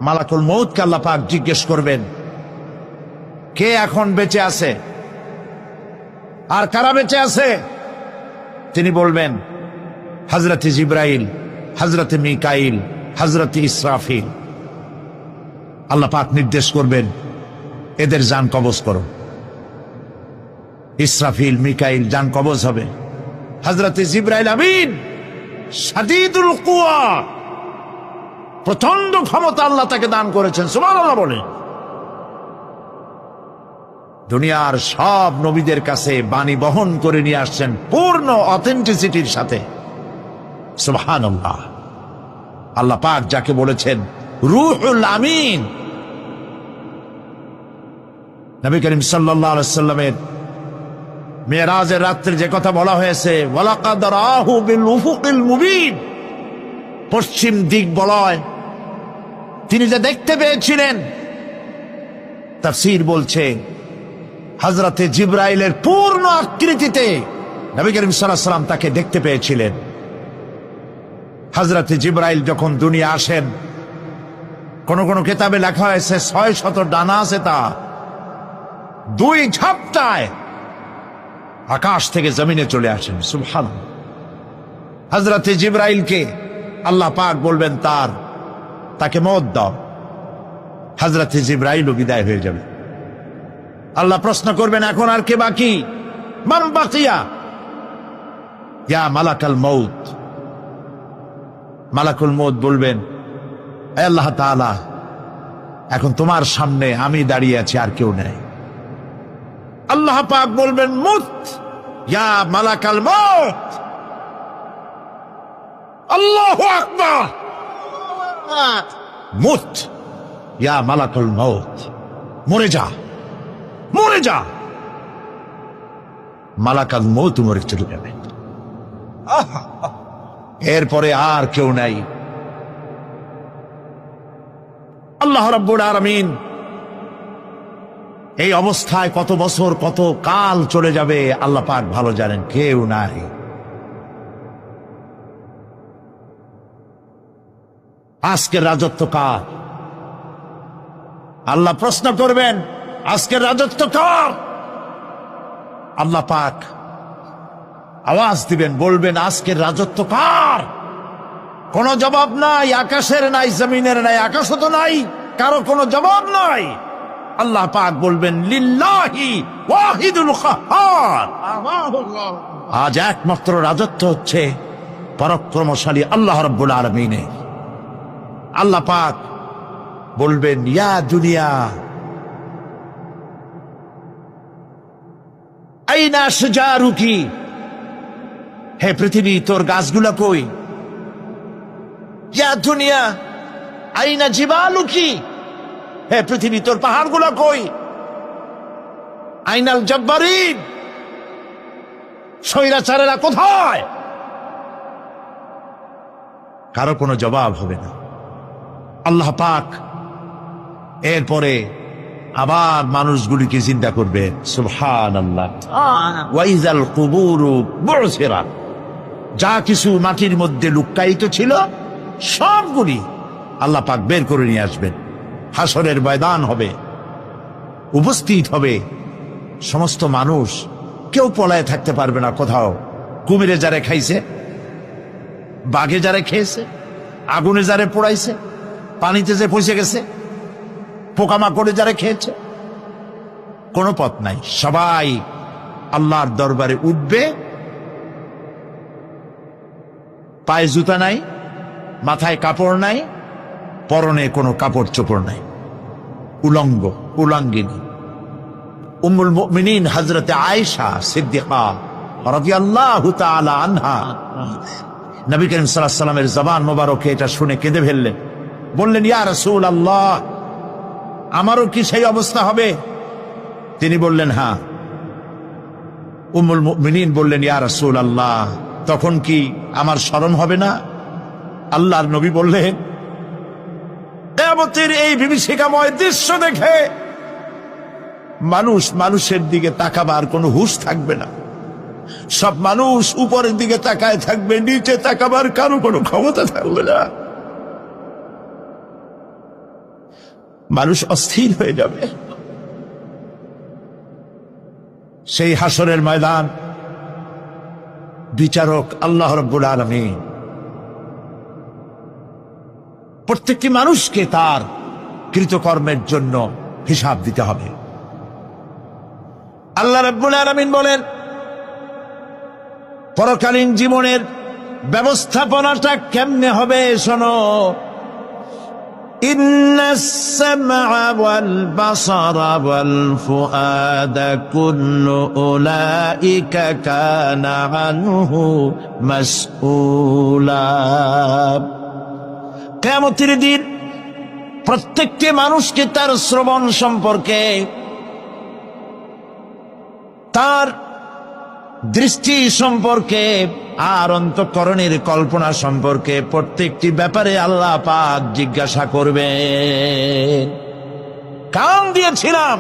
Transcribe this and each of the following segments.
মালাকুল মউতকে আল্লাহ পাক জিজ্ঞেস করবেন, কে এখন বেঁচে আছে আর কারা বেঁচে আছে? তিনি বলবেন, হযরতে জিবরাইল, হযরতে মিকাইল, হযরতে ইসরাফিল। আল্লাহ পাক নির্দেশ করবেন, এদের জান কবজ করো। ইসরাফিল, মিকাইল জান কবজ হবে। হযরতে জিবরাইল আমিন শাদীদুল কুওয়া, প্রচন্ড ক্ষমতা আল্লাহ তাকে দান করেছেন, সুবহানাল্লাহ বলে। দুনিয়ার সব নবীদের কাছে বাণী বহন করে নিয়ে আসছেন পূর্ণ অথেন্টিসিটির সাথে, সুবহানাল্লাহ। আল্লাহ পাক যাকে বলেছেন রূহুল আমিন। নবী করিম সাল্লাল্লাহু আলাইহি ওয়াসাল্লামের মেরাজের রাত্রে যে কথা বলা হয়েছে, ওয়ালাকাদ রাহু বিল উফুকিল মুবিন, পশ্চিম দিক বলয় তিনি যে দেখতে পেয়েছিলেন, তাফসীর বলছে হযরতে জিবরাইলের পূর্ণ আকৃতিতে নবী করিম সাল্লাল্লাহু আলাইহি ওয়াসাল্লাম তাকে দেখতে পেয়েছিলেন। হযরতে জিবরাইল যখন দুনিয়া আসেন, কোন কোন কিতাবে লেখা হয়েছে 600 ডানা আছে, তা 2 ঝাপটায় আকাশ থেকে জমিনে চলে আসেন, সুবহানাল্লাহ। হযরতে জিবরাইলকে আল্লাহ পাক বলবেন তাকে মওত দাও, হযরতে জিবরাইলও বিদায় হয়ে যাবে। আল্লাহ প্রশ্ন করবেন, এখন আর কে বাকি? মান বাকিয়া ইয়া মালাকাল মউত। মালাকুল মউত বলবেন, হে আল্লাহ তাআলা, এখন তোমার সামনে আমি দাঁড়িয়ে আছি, আর কেউ নেই। আল্লাহ পাক বলবেন, মুত ইয়া মালাকাল মউত। আল্লাহু আকবার, মুত ইয়া মালাকুল মউত, মরে যা, মরে যা। মালাকাল মউত মরে চলে যাবে, এরপরে আর কেউ নাই। আল্লাহ রাব্বুল আলামিন এই অবস্থায় কত বছর কত কাল চলে যাবে আল্লাহ পাক ভালো জানেন, কেউ নাই। আজকের রাজত্ব কার? আল্লাহ প্রশ্ন করবেন, আজকের রাজত্ব কার? আল্লাহ পাক আওয়াজ দিবেন, বলবেন, আজকের রাজত্ব কার? কোন জবাব নাই, আকাশের নাই, জমিনের নাই, আকাশও তো নাই, কারো কোনো জবাব নাই। আল্লাহ পাক বলবেন, লিল্লাহি ওয়াহিদুল কাহ্হার। আজ একমাত্র রাজত্ব হচ্ছে পরাক্রমশালী আল্লাহ রাব্বুল আলামিনের। আল্লাহ পাক বলবেন, ইয়া দুনিয়া আইনা শাজারুকি, হে পৃথিবী তোর গাছগুলা কই? ইয়া দুনিয়া আইনা জিবালুকি, হে পৃথিবী তোর পাহাড়গুলা কই? আইনাল জব্বারিন, স্বৈরাচারেরা কোথায়? কারো কোনো জবাব হবে না। আল্লাহ পাক এরপরে আবার মানুষগুলিকে জিন্দা করবেন, সুবহানাল্লাহ। ওয়াইজাল কুবুরু বু'সিরাত, যা কিছু মাটির মধ্যে লুক্কায়িত ছিল সবগুলি আল্লাহ পাক বের করে নিয়ে আসবেন। হাসরের ময়দান হবে, উপস্থিত হবে সমস্ত মানুষ, কেউ পলায় থাকতে পারবে না কোথাও। কুমিরে যারে খাইছে, বাঘে যারে খেয়েছে, আগুনে যারে পোড়াইছে, পানিতে যে পচে গেছে, পোকামাকড়ে যারা খেয়েছে, কোনো পথ নাই। সবাই আল্লাহর দরবারে উঠবে, পায়ে জুতা নাই, মাথায় কাপড় নাই, পরনে কোনো কাপড় চোপড় নাই, উলঙ্গ উলঙ্গিনী। উম্মুল মুমিনিন হযরতে আয়েশা সিদ্দিকা রাদিয়াল্লাহু তাআলা আনহা, নবী করিম সাল্লাল্লাহু আলাইহি ওয়াসাল্লামের জবান মোবারকে এটা শুনে কেঁদে ফেললেন, বললেন, ইয়া রাসূলুল্লাহ, আমারও কি সেই অবস্থা হবে? তিনি বললেন, হ্যাঁ। উম্মুল মুমিনিন বললেন, ইয়া রাসূলুল্লাহ, তখন কি আমার শরম হবে না? আল্লাহর নবী বললেন, কিয়ামতের এই বিভীষিকাময় দৃশ্য দেখে মানুষ মানুষের দিকে তাকাবার কোনো হুঁশ থাকবে না। সব মানুষ উপরের দিকে তাকায় থাকবে, নিচে তাকাবার কারো কোনো ক্ষমতা থাকবে না। মানুষ অস্থির হয়ে যাবে। সেই হাসরের ময়দান, বিচারক আল্লাহ রাব্বুল আলামিন প্রত্যেকটি মানুষকে তার কৃতকর্মের জন্য হিসাব দিতে হবে। আল্লাহ রাব্বুল আলামিন বলেন, পরকালীন জীবনের ব্যবস্থাপনাটা কেমনে হবে শোনো। ইন্নাস সামআ ওয়াল বাসারা ওয়াল ফুআদা কুল্লু উলাইকা কানা আনহু মাসউলা। কিয়ামতের দিন প্রত্যেকটি মানুষকে তার শ্রবণ সম্পর্কে, তার দৃষ্টি সম্পর্কে, আর অন্তঃকরণের কল্পনা সম্পর্কে প্রত্যেকটি ব্যাপারে আল্লাহ পাক জিজ্ঞাসা করবেন। কান দিয়েছিলাম,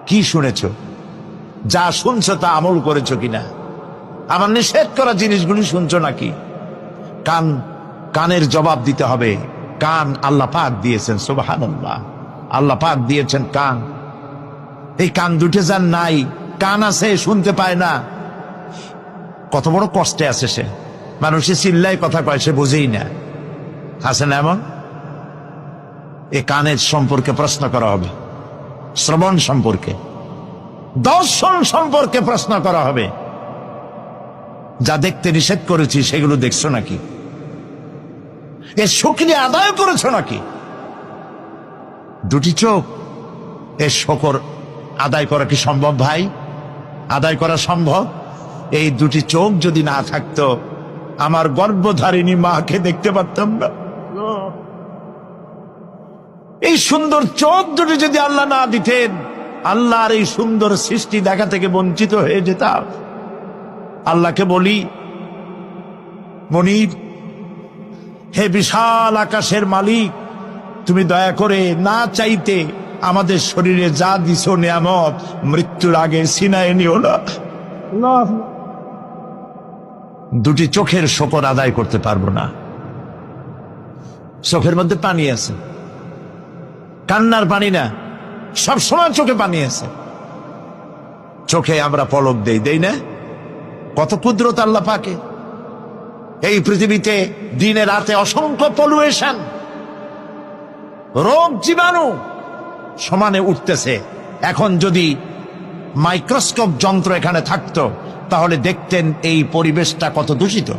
কি শুনেছ? যা শুনছ তা আমল করেছ কিনা? আমার নিষেধ করা জিনিসগুলি শুনছ নাকি? কানের জবাব দিতে হবে। কান আল্লাহ পাক দিয়েছেন, সুবহানাল্লাহ। আল্লাহ পাক দিয়েছেন কান। এই কান দুটো যার নাই, কান আছে শুনতে পায় না, কত বড় কষ্টে আছে সে। মানুষে চিল্লায় কথা কয়, সে বুঝেই না। আছে না এমন? এই কানের সম্পর্কে প্রশ্ন করা হবে, শ্রবণ সম্পর্কে, দর্শন সম্পর্কে প্রশ্ন করা হবে। যা দেখতে নিষেধ করেছি সেগুলো দেখছো নাকি? এর শুকরিয়া আদায় করেছো নাকি? দুটি চোখ, এর শকর আদায় করা কি সম্ভব ভাই? আদায় করা সম্ভব? এই দুটি চোখ যদি না থাকতো, আমার গর্ভধারিণী মাকে দেখতে পারতাম না। এই সুন্দর চোখ দুটি যদি আল্লাহ না দিতেন, আল্লাহর এই সুন্দর সৃষ্টি দেখা থেকে বঞ্চিত হয়ে যেতাম। আল্লাহকে বলি, মনির, হে বিশাল আকাশের মালিক, তুমি দয়া করে না চাইতে আমাদের শরীরে যা দিছো নিয়ামত, মৃত্যুর আগে ছিনায় নিও না। দুটি চোখের শকর আদায় করতে পারবো না। চোখের মধ্যে পানি আছে, কান্নার পানি না, সবসময় চোখে পানি আছে। চোখে আমরা পলক দেই না? কত কুদরত আল্লাহ পাকে। এই পৃথিবীতে দিনে রাতে অসংখ্য পলুয়েশন, রোগ জীবাণু সমানে উঠতেছে। এখন যদি মাইক্রোস্কোপ যন্ত্র এখানে থাকতো, তাহলে দেখতেন এই পরিবেশটা কত দূষিত।